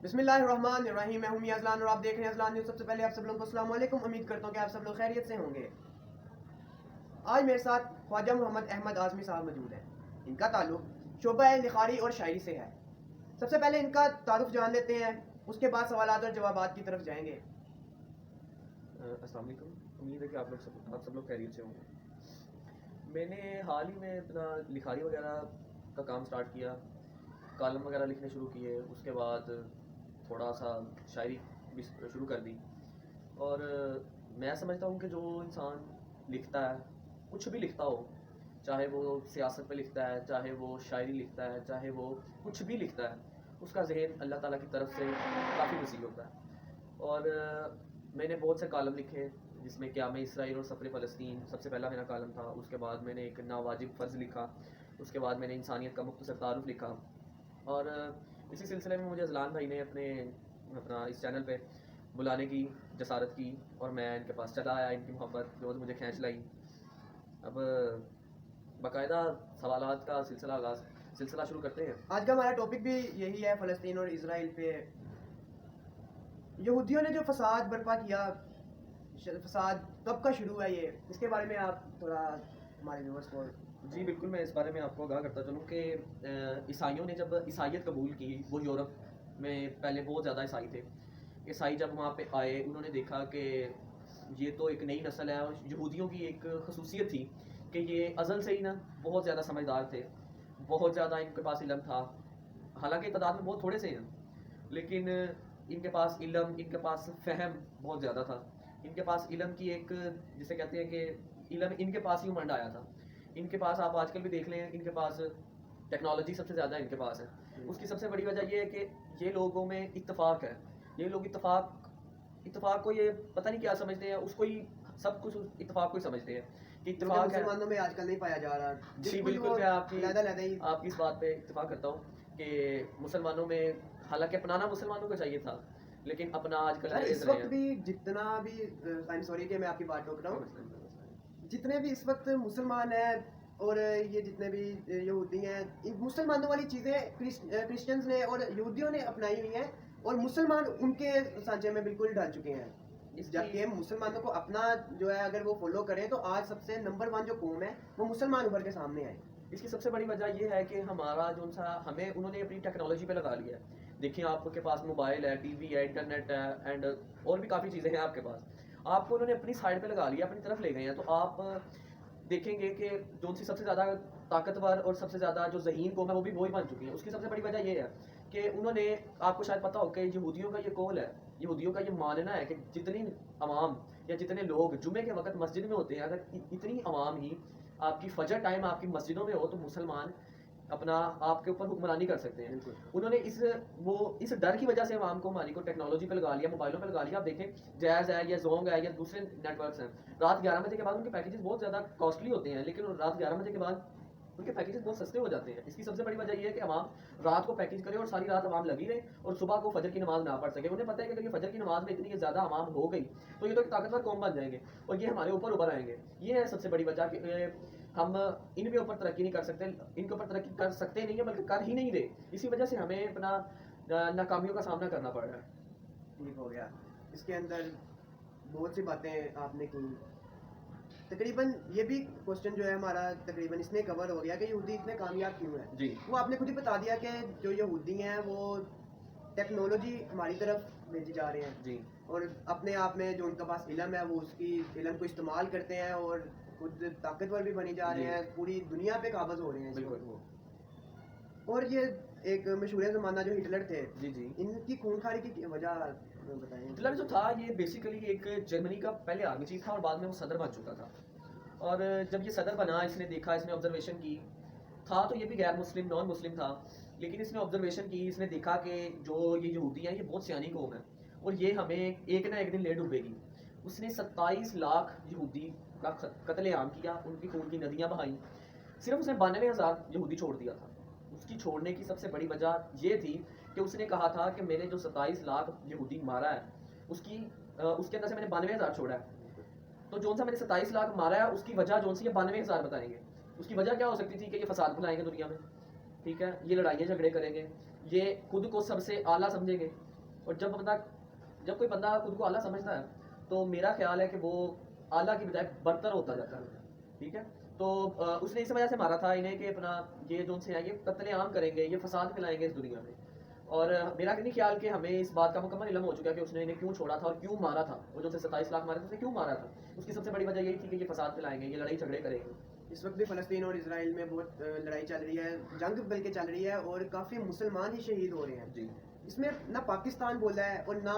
بسم اللہ الرحمن الرحیم. میں ہوں میاں اذلان اور آپ دیکھ رہے ہیں اذلان نیوز. سب سے پہلے آپ سب لوگوں کو السلام علیکم. امید کرتا ہوں کہ آپ سب لوگ خیریت سے ہوں گے. آج میرے ساتھ خواجہ محمد احمد اعظمی صاحب موجود ہیں. ان کا تعلق شعبہ لکھاری اور شاعری سے ہے. سب سے پہلے ان کا تعارف جان لیتے ہیں, اس کے بعد سوالات اور جوابات کی طرف جائیں گے. السلام علیکم. امید ہے کہ آپ سب لوگ خیریت سے ہوں گے. میں نے حال ہی میں اپنا لکھاری وغیرہ کا کام سٹارٹ کیا, کالم وغیرہ لکھنے شروع کیے, اس کے بعد تھوڑا سا شاعری بھی شروع کر دی. اور میں سمجھتا ہوں کہ جو انسان لکھتا ہے, کچھ بھی لکھتا ہو, چاہے وہ سیاست پہ لکھتا ہے, چاہے وہ شاعری لکھتا ہے, چاہے وہ کچھ بھی لکھتا ہے, اس کا ذہن اللہ تعالیٰ کی طرف سے کافی وسیع ہوتا ہے. اور میں نے بہت سے کالم لکھے, جس میں قیام اسرائیل اور سفر فلسطین سب سے پہلا میرا کالم تھا. اس کے بعد میں نے ایک ناواجب فرض لکھا. اس کے بعد میں نے انسانیت کا مختصر تعارف لکھا. اور اسی سلسلے میں مجھے اذلان بھائی نے اپنا اس چینل پہ بلانے کی جسارت کی, اور میں ان کے پاس چلا آیا. ان کی محبت جو مجھے کھینچ لائی. اب باقاعدہ سوالات کا سلسلہ شروع کرتے ہیں. آج کا ہمارا ٹاپک بھی یہی ہے, فلسطین اور اسرائیل پہ. یہودیوں نے جو فساد برپا کیا, فساد کب کا شروع ہے یہ, اس کے بارے میں آپ تھوڑا ہمارے ویورز کو. جی بالکل, میں اس بارے میں آپ کو آگاہ کرتا چلوں کہ عیسائیوں نے جب عیسائیت قبول کی, وہ یورپ میں پہلے بہت زیادہ عیسائی تھے. عیسائی جب وہاں پہ آئے, انہوں نے دیکھا کہ یہ تو ایک نئی نسل ہے. اور یہودیوں کی ایک خصوصیت تھی کہ یہ ازل سے ہی نا بہت زیادہ سمجھدار تھے, بہت زیادہ ان کے پاس علم تھا. حالانکہ تعداد میں بہت تھوڑے سے ہیں, لیکن ان کے پاس علم, ان کے پاس فہم بہت زیادہ تھا. ان کے پاس علم کی ایک, جسے کہتے ہیں کہ علم ان کے پاس ہی امنڈ آیا تھا. ان کے پاس آپ آج کل بھی دیکھ لیں, ان کے پاس ٹیکنالوجی سب سے زیادہ ان کے پاس ہے. اس کی سب سے بڑی وجہ یہ ہے کہ یہ لوگوں میں اتفاق ہے. یہ لوگ اتفاق کو یہ پتہ نہیں کیا سمجھتے ہیں, اس کو ہی سب کچھ اتفاق کو ہی سمجھتے ہیں کہ اتفاق ہے. مسلمانوں میں آج کل نہیں پایا جا رہا. جی بالکل, میں آپ کی اس بات پہ اتفاق کرتا ہوں کہ مسلمانوں میں, حالانکہ اپنانا مسلمانوں کو چاہیے تھا, لیکن اپنا آج کل اس وقت بھی جتنا بھی, سوری کہ میں آپ کی بات ٹوک رہا ہوں, جتنے بھی اس وقت مسلمان ہیں اور یہ جتنے بھی یہودی ہیں, ان مسلمانوں والی چیزیں کرسچنز نے اور یہودیوں نے اپنائی ہوئی ہیں, اور مسلمان ان کے سانچے میں بالکل ڈال چکے ہیں. جبکہ مسلمانوں کو اپنا جو ہے اگر وہ فالو کریں تو آج سب سے نمبر 1 جو قوم ہے وہ مسلمان ابھر کے سامنے آئے. اس کی سب سے بڑی وجہ یہ ہے کہ ہمارا جو سا ہمیں انہوں نے اپنی ٹیکنالوجی پہ لگا لیا ہے. دیکھیں, آپ کے پاس موبائل ہے, ٹی وی ہے, انٹرنیٹ ہے, اینڈ اور بھی کافی چیزیں ہیں آپ کے پاس. آپ کو انہوں نے اپنی سائڈ پہ لگا لیا, اپنی طرف لے گئے ہیں. تو آپ دیکھیں گے کہ جو سی سب سے زیادہ طاقتور اور سب سے زیادہ جو ذہین قوم ہے وہ بھی وہی بن چکی ہیں. اس کی سب سے بڑی وجہ یہ ہے کہ انہوں نے, آپ کو شاید پتہ ہو کہ یہودیوں کا یہ قول ہے, یہودیوں کا یہ ماننا ہے کہ جتنی عوام یا جتنے لوگ جمعے کے وقت مسجد میں ہوتے ہیں, اگر اتنی عوام ہی آپ کی فجر ٹائم آپ کی مسجدوں میں ہو تو مسلمان اپنا آپ کے اوپر حکمرانی کر سکتے ہیں. انہوں نے اس ڈر کی وجہ سے عوام کو, ہماری کو ٹیکنالوجی پہ لگا لیا, موبائلوں پہ لگا لیا. آپ دیکھیں جیز ہے یا زونگ ہے یا دوسرے نیٹ ورکس ہیں, رات 11 بجے کے بعد ان کے پیکیجز بہت زیادہ کاسٹلی ہوتے ہیں, لیکن رات 11 بجے کے بعد ان کے پیکیجز بہت سستے ہو جاتے ہیں. اس کی سب سے بڑی وجہ یہ ہے کہ عوام رات کو پیکیج کرے اور ساری رات عوام لگی رہے اور صبح کو فجر کی نماز نہ پڑھ سکے. انہیں پتہ ہے کہ اگر یہ فجر کی نماز میں اتنی زیادہ عوام ہو گئی تو یہ تو ایک طاقتور قوم بن جائیں گے اور یہ ہمارے اوپر ابھر آئیں گے. یہ ہے سب سے بڑی وجہ کہ ہم ان کے اوپر ترقی نہیں کر سکتے, ان کے اوپر ترقی کر سکتے نہیں ہیں بلکہ کر ہی نہیں رہے. اسی وجہ سے ہمیں اپنا ناکامیوں کا سامنا کرنا پڑ رہا ہے. ٹھیک ہو گیا. اس کے اندر بہت سی باتیں آپ نے کی. تقریباً یہ بھی کوشچن جو ہے ہمارا تقریباً اس میں کور ہو گیا کہ یہودی اتنے کامیاب کیوں ہیں. جی, وہ آپ نے خود ہی بتا دیا کہ جو یہودی ہیں وہ ٹیکنالوجی ہماری طرف بھیجی جا رہے ہیں. جی, اور اپنے آپ میں جو ان کا پاس علم ہے وہ اس کی علم کو استعمال کرتے ہیں اور خود طاقتور بھی بنی جا رہے ہیں, پوری دنیا پہ قابض ہو رہے ہیں. بالکل. اور یہ ایک مشہور زمانہ جو ہٹلر تھے, جی, ان کی خونخواری کی وجہ بتائیں. ہٹلر جو تھا یہ بیسیکلی ایک جرمنی کا پہلے آرمی چیف تھا اور بعد میں وہ صدر بن چکا تھا. اور جب یہ صدر بنا, اس نے دیکھا, اس نے آبزرویشن کی, تھا تو یہ بھی غیر مسلم, نان مسلم تھا, لیکن اس نے آبزرویشن کی, اس نے دیکھا کہ جو یہ یہودی ہیں یہ بہت سیانی قوم ہے اور یہ ہمیں ایک نہ ایک دن لے ڈوبے گی. اس نے 27 لاکھ یہودی کا قتل عام کیا, ان کی خون کی ندیاں بہائیں. صرف اس نے 92,000 یہودی چھوڑ دیا تھا. اس کی چھوڑنے کی سب سے بڑی وجہ یہ تھی کہ اس نے کہا تھا کہ میں نے جو 27 لاکھ یہودی مارا ہے اس کے اندر سے میں نے 92,000 چھوڑا ہے. تو جون سا میں نے 27 لاکھ مارا ہے اس کی وجہ جون سی یہ 92,000 بتائیں گے. اس کی وجہ کیا ہو سکتی تھی کہ یہ فساد پھیلائیں گے دنیا میں, ٹھیک ہے, یہ لڑائیاں جھگڑے کریں گے, یہ خود کو سب سے اعلیٰ سمجھیں گے. اور جب کوئی بندہ خود کو اعلیٰ سمجھتا ہے تو میرا خیال ہے کہ وہ اعلیٰ کی بجائے برتر ہوتا جاتا ہے. ٹھیک ہے. تو اس نے اس وجہ سے مارا تھا انہیں کہ اپنا یہ جو ان سے ہیں یہ قتل عام کریں گے, یہ فساد پھیلائیں گے اس دنیا میں. اور میرا نہیں خیال کہ ہمیں اس بات کا مکمل علم ہو چکا ہے کہ اس نے انہیں کیوں چھوڑا تھا اور کیوں مارا تھا. وہ جو 27 لاکھ مارے تھے اس نے کیوں مارا تھا, اس کی سب سے بڑی وجہ یہی تھی کہ یہ فساد پھیلائیں گے, یہ لڑائی جھگڑے کریں گے. اس وقت بھی فلسطین اور اسرائیل میں بہت لڑائی چل رہی ہے, جنگ بلکہ چل رہی ہے, اور کافی مسلمان ہی شہید ہو رہے ہیں. جی اس میں نہ پاکستان بولا ہے اور نہ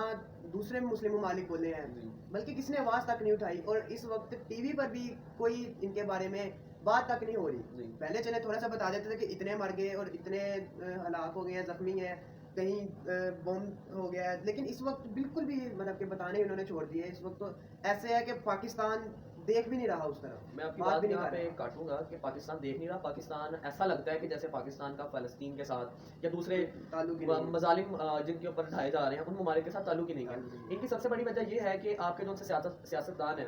دوسرے مسلم ممالک بولے ہیں, بلکہ کسی نے آواز تک نہیں اٹھائی. اور اس وقت ٹی وی پر بھی کوئی ان کے بارے میں بات تک نہیں ہو رہی. پہلے چلے تھوڑا سا بتا دیتے تھے کہ اتنے مر گئے اور اتنے ہلاک ہو گئے ہیں, زخمی ہیں, کہیں بم ہو گیا ہے, لیکن اس وقت بالکل بھی مطلب کہ بتانے انہوں نے چھوڑ دیے. اس وقت تو ایسے ہے کہ پاکستان دیکھ بھی نہیں رہا اس طرح. میں آپ کی بات یہاں پہ کاٹوں گا کہ پاکستان دیکھ نہیں رہا. پاکستان ایسا لگتا ہے کہ جیسے پاکستان کا فلسطین کے ساتھ یا دوسرے مظالم جن کے اوپر ڈھائے جا رہے ہیں ان ممالک کے ساتھ تعلق ہی نہیں ہے. ان کی سب سے بڑی وجہ یہ ہے کہ آپ کے جو ان سے سیاستدان ہیں,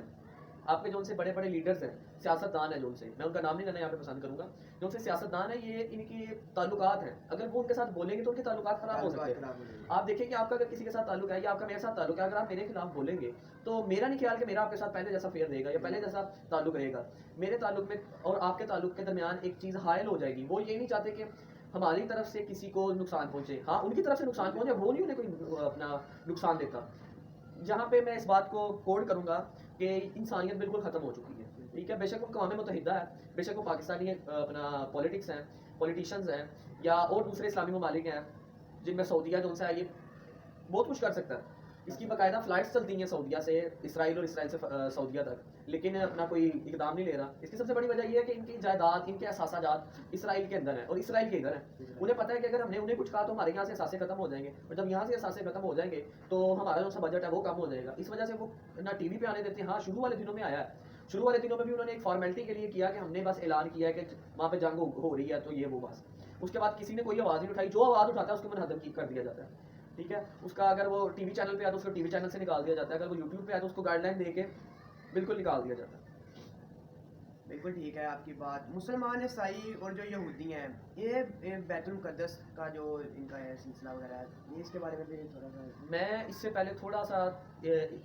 آپ کے جو ان سے بڑے بڑے لیڈرز ہیں, سیاستدان ہیں, جو ان سے میں ان کا نام نہیں لینا یہاں پہ پسند کروں گا, جو ان سے سیاستدان ہیں, یہ ان کی تعلقات ہیں. اگر وہ ان کے ساتھ بولیں گے تو ان کے تعلقات خراب ہو سکتے ہیں. آپ دیکھیں کہ آپ کا اگر کسی کے ساتھ تعلق ہے یا آپ کا میرے ساتھ تعلق ہے, اگر آپ میرے خلاف بولیں گے تو میرا نہیں خیال کہ میرا آپ کے ساتھ پہلے جیسا فیئر رہے گا یا پہلے جیسا تعلق رہے گا. میرے تعلق میں اور آپ کے تعلق کے درمیان ایک چیز حائل ہو جائے گی. وہ یہ نہیں چاہتے کہ ہماری طرف سے کسی کو نقصان پہنچے. ہاں ان کی طرف سے نقصان پہنچے, وہ نہیں انہیں کوئی اپنا نقصان دیتا. جہاں پہ میں اس بات کو کوڈ کروں گا کہ انسانیت بالکل ختم ہو چکی ہے. ٹھیک ہے, بے شک وہ اقوام متحدہ ہے, بے شک وہ پاکستانی اپنا پولیٹکس ہیں, پولیٹیشینز ہیں, یا اور دوسرے اسلامی ممالک ہیں جن میں سعودیہ جو ان سے ہے یہ بہت کچھ کر سکتا ہے. اس کی باقاعدہ فلائٹس چلتی ہیں سعودیہ سے اسرائیل اور اسرائیل سے سعودیہ تک, لیکن اپنا کوئی اقدام نہیں لے رہا. اس کی سب سے بڑی وجہ یہ ہے کہ ان کی جائیداد, ان کے اثاثہ جات اسرائیل کے اندر ہیں اور اسرائیل کے ادھر ہیں. انہیں پتہ ہے کہ اگر ہم نے انہیں کچھ کہا تو ہمارے یہاں سے اثاثے ختم ہو جائیں گے, اور جب یہاں سے اثاثے ختم ہو جائیں گے تو ہمارا جو سا بجٹ ہے وہ کم ہو جائے گا. اس وجہ سے وہ نہ ٹی وی پہ آنے دیتے ہیں. ہاں شروع والے دنوں میں آیا ہے, شروع والے دنوں میں بھی انہوں نے ایک فارمیلٹی کے لیے کیا کہ ہم نے بس اعلان کیا ہے کہ وہاں پہ جنگ ہو رہی ہے تو یہ وہ بس. اس کے بعد کسی نے کوئی آواز نہیں اٹھائی. جو آواز اٹھاتا ہے اس کو منہدم کر دیا جاتا ہے. ٹھیک ہے, اس کا اگر وہ ٹی وی چینل پہ آیا تو اس کو ٹی وی چینل سے نکال دیا جاتا ہے, اگر وہ یوٹیوب پہ آیا تو اس کو گائیڈ لائن دے کے بالکل نکال دیا جاتا ہے. بالکل ٹھیک ہے آپ کی بات. مسلمان عیسائی اور جو یہودی ہیں, یہ بیت المقدس کا جو ان کا ہے سلسلہ وغیرہ ہے, یہ اس کے بارے میں بھی تھوڑا سا میں اس سے پہلے تھوڑا سا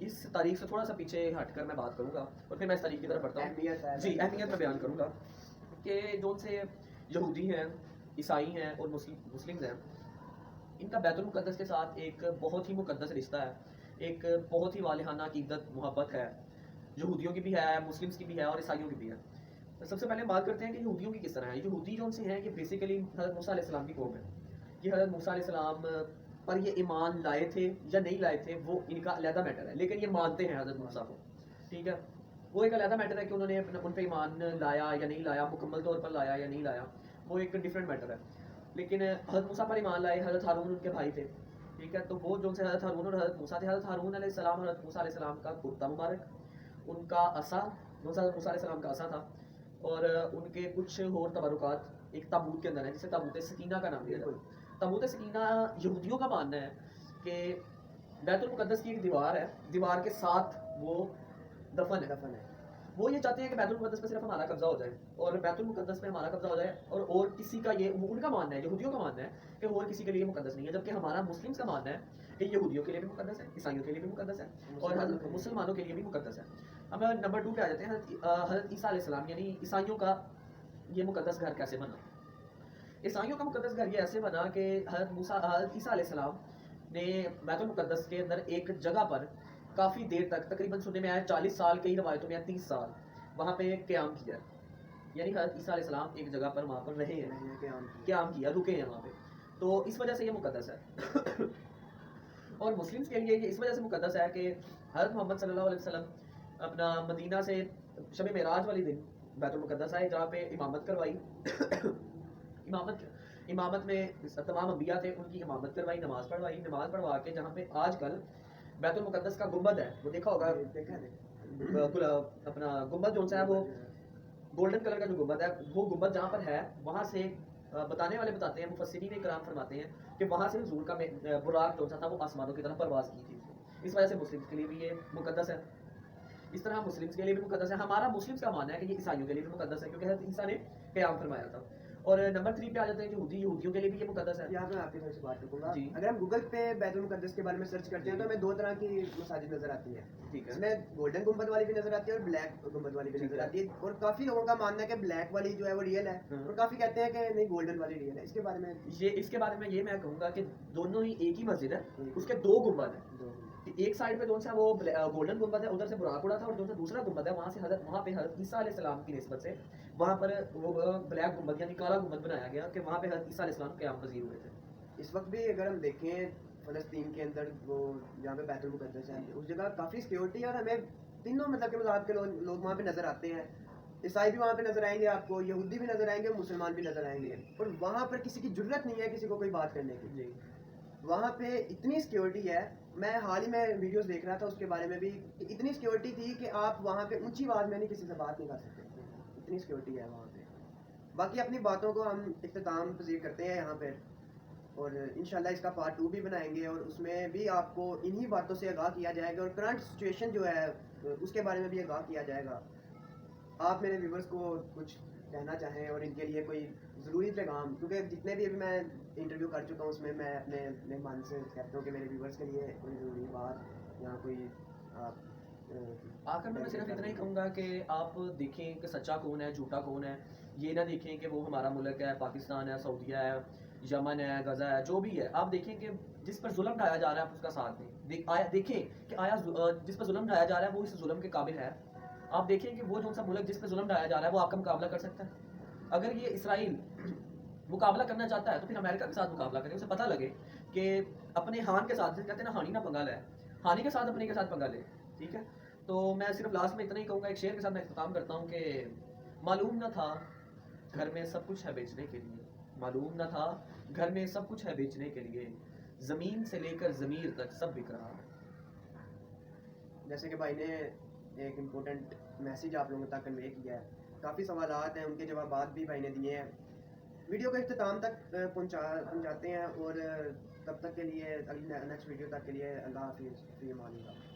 اس تاریخ سے تھوڑا سا پیچھے ہٹ کر میں بات کروں گا اور پھر میں اس تاریخ کی طرف بڑھتا ہوں. جی, اہمیت میں بیان کروں گا کہ جو ان سے یہودی ہیں, عیسائی ہیں اور مسلمز ہیں, ان کا بیت المقدس کے ساتھ ایک بہت ہی مقدس رشتہ ہے, ایک بہت ہی والہانہ عقیدت محبت ہے. یہودیوں کی بھی ہے, مسلمس کی بھی ہے اور عیسائیوں کی بھی ہے. سب سے پہلے بات کرتے ہیں کہ یہودیوں کی کس طرح ہے. یہودی جو ان سے ہیں یہ بیسیکلی حضرت موسیٰ علیہ السلام کی قوم ہے. یہ حضرت موسیٰ علیہ السلام پر یہ ایمان لائے تھے یا نہیں لائے تھے وہ ان کا علیحدہ میٹر ہے, لیکن یہ مانتے ہیں حضرت موسیٰ کو. ٹھیک ہے, وہ ایک علیحدہ میٹر ہے کہ انہوں نے ان پہ ایمان لایا یا نہیں لایا, مکمل طور پر لایا یا نہیں لایا, وہ ایک ڈفرینٹ میٹر ہے. لیکن حضرت موسیٰ پر ایمان لائے. حضرت ہارون ان کے بھائی تھے. ٹھیک ہے, تو وہ جو سے حضرت ہارون اور حضرت موسیٰ تھے, حضرت ہارون علیہ السلام اور حضرت موسیٰ علیہ السلام کا کرتا مبارک, ان کا عصا, حضرت موسیٰ علیہ السلام کا عصا تھا, اور ان کے کچھ اور تبرکات ایک تابوت کے اندر ہیں جسے تابوت سکینہ کا نام دیا جاتا ہے. تابوت سکینہ یہودیوں کا ماننا ہے کہ بیت المقدس کی ایک دیوار ہے, دیوار کے ساتھ وہ دفن ہے. وہ یہ چاہتے ہیں کہ بیت المقدس پہ صرف ہمارا قبضہ ہو جائے اور بیت المقدس پہ ہمارا قبضہ ہو جائے, اور کسی کا یہ ان کا ماننا ہے, یہودیوں کا ماننا ہے کہ اور کسی کے لیے مقدس نہیں ہے. جبکہ ہمارا مسلمس کا ماننا ہے کہ یہودیوں کے لیے بھی مقدس ہے, عیسائیوں کے لیے بھی مقدس ہے اور مسلمانوں کے لیے بھی مقدس ہے. اب نمبر 2 پہ آ جاتے ہیں. حضرت عیسیٰ علیہ السلام یعنی عیسائیوں کا یہ مقدس گھر کیسے بنا. عیسائیوں کا مقدس گھر یہ ایسے بنا کہ حضرت عیسیٰ علیہ السلام نے بیت المقدس کے اندر ایک جگہ پر کافی دیر تک, تقریباً سننے میں آیا 40 سال, کئی روایتوں میں 30 سال وہاں پہ قیام کیا. یعنی حضرت عیسیٰ علیہ السلام ایک جگہ پر وہاں پر رہے ہیں, قیام کیا, رکے ہیں وہاں پہ, تو اس وجہ سے یہ مقدس ہے. اور مسلمس کے لیے یہ اس وجہ سے مقدس ہے کہ حضرت محمد صلی اللہ علیہ وسلم اپنا مدینہ سے شب معراج والی دن بیت المقدس آئے, جہاں پہ امامت کروائی. امامت میں تمام انبیاء تھے, ان کی امامت کروائی, نماز پڑھوا کے جہاں پہ آج کل بیت المقدس کا گنبد ہے, وہ دیکھا ہوگا اپنا گنبد جو ہے وہ گولڈن کلر کا جو گنبد ہے, وہ گنبد جہاں پر ہے وہاں سے بتانے والے بتاتے ہیں, مفسرین کرام فرماتے ہیں کہ وہاں سے حضور کا براق جو تھا وہ آسمانوں کی طرف پرواز کی تھی. اس وجہ سے مسلمس کے لیے بھی یہ مقدس ہے. اس طرح مسلمس کے لیے بھی مقدس ہے. ہمارا مسلمس کا ماننا ہے کہ یہ عیسائیوں کے لیے بھی مقدس ہے کیونکہ حضرت عیسیٰ نے قیام فرمایا تھا. اور نمبر 3 پہ آ جاتے ہیں یہودیوں کے لیے بھی یہ مقدس ہے. یہاں پہ آپ کے سے بات رکوں گا. جی. اگر ہم گوگل پہ بیت المقدس کے بارے میں سرچ کرتے ہیں تو ہمیں 2 طرح کی مساجد نظر آتی ہیں. ٹھیک ہے. اس میں گولڈن گنبد والی بھی نظر آتی ہے اور بلیک گنبد والی بھی نظر آتی ہے, اور کافی لوگوں کا ماننا ہے کہ بلیک والی جو ہے وہ ریئل ہے, اور کافی کہتے ہیں کہ نہیں گولڈن والی ریئل ہے. اس کے بارے میں یہ میں کہوں گا کہ دونوں ہی ایک ہی مسجد ہے, اس کے 2 گنبد ہیں. ایک سائڈ پہ جون سا وہ گولڈن گنبد ہے, ادھر سے براق اڑا تھا, اور دوسرا گنبد ہے وہاں پہ حضرت عیسیٰ علیہ السلام کی نسبت سے وہاں پر وہ بلیک گنبد یعنی کالا گنبد بنایا گیا کہ وہاں پہ حضرت عیسیٰ علیہ السلام قیام پذیر ہوئے تھے. اس وقت بھی اگر ہم دیکھیں فلسطین کے اندر وہ جہاں پہ بیت المقدس ہے, اس جگہ کافی سیکورٹی ہے, اور ہمیں تینوں مطلب کے مذاہب کے لوگ وہاں پہ نظر آتے ہیں. عیسائی بھی وہاں پہ نظر آئیں گے آپ کو, یہودی بھی نظر آئیں گے, مسلمان بھی نظر آئیں گے, اور وہاں پر کسی کی جرت نہیں ہے کسی کو کوئی بات کرنے کی. جی. وہاں پہ اتنی سیکورٹی ہے, میں حال ہی میں ویڈیوز دیکھ رہا تھا اس کے بارے میں بھی, اتنی سیکورٹی تھی کہ آپ وہاں پہ اونچی آواز میں نہیں کسی سے بات نہیں کر سکتے, اتنی سیکورٹی ہے وہاں پہ. باقی اپنی باتوں کو ہم اختتام پذیر کرتے ہیں یہاں پہ, اور انشاءاللہ اس کا پارٹ 2 بھی بنائیں گے, اور اس میں بھی آپ کو انہی باتوں سے آگاہ کیا جائے گا, اور کرنٹ سچویشن جو ہے اس کے بارے میں بھی آگاہ کیا جائے گا. آپ میرے ویورز کو کچھ کہنا چاہیں اور ان کے لیے کوئی ضروری پیغام, کیونکہ جتنے بھی ابھی میں انٹرویو کر چکا ہوں اس میں اپنے مہمان سے کہتا ہوں کہ میرے ویورز کے لیے کوئی ضروری بات یا کوئی آخر میں صرف اتنا ہی کہوں گا کہ آپ دیکھیں کہ سچا کون ہے, جھوٹا کون ہے. یہ نہ دیکھیں کہ وہ ہمارا ملک ہے, پاکستان ہے, سعودیہ ہے, یمن ہے, غزہ ہے, جو بھی ہے. آپ دیکھیں کہ جس پر ظلم ڈھایا جا رہا ہے آپ اس کا ساتھ دیں. دیکھیں کہ آیا جس پر ظلم ڈھایا جا رہا ہے وہ اس ظلم کے قابل ہے. آپ دیکھیں کہ وہ جو سا ملک جس پہ ظلم ڈھایا جا رہا ہے وہ آپ کا مقابلہ کر سکتا ہے. اگر یہ اسرائیل مقابلہ کرنا چاہتا ہے تو پھر امریکہ کے ساتھ مقابلہ کرے, اسے پتہ لگے کہ اپنے ہان کے ساتھ, کہتے ہیں نا ہانی نہ پنگا لے, ہانی کے ساتھ اپنے کے ساتھ پنگا لے. ٹھیک ہے. تو میں صرف لاسٹ میں اتنا ہی کہوں گا, ایک شعر کے ساتھ میں اختتام کرتا ہوں کہ معلوم نہ تھا گھر میں سب کچھ ہے بیچنے کے لیے, معلوم نہ تھا گھر میں سب کچھ ہے بیچنے کے لیے, زمین سے لے کر ضمیر تک سب بک رہا ہے. جیسے کہ بھائی نے ایک امپورٹنٹ میسیج آپ لوگوں تک کنوے کیا ہے, کافی سوالات ہیں, ان کے جوابات بھی بھائی نے دیے ہیں. ویڈیو کو اختتام تک پہنچاتے ہیں, اور تب تک کے لیے نیکسٹ ویڈیو تک کے لیے اللہ حافظ, فی امان اللہ.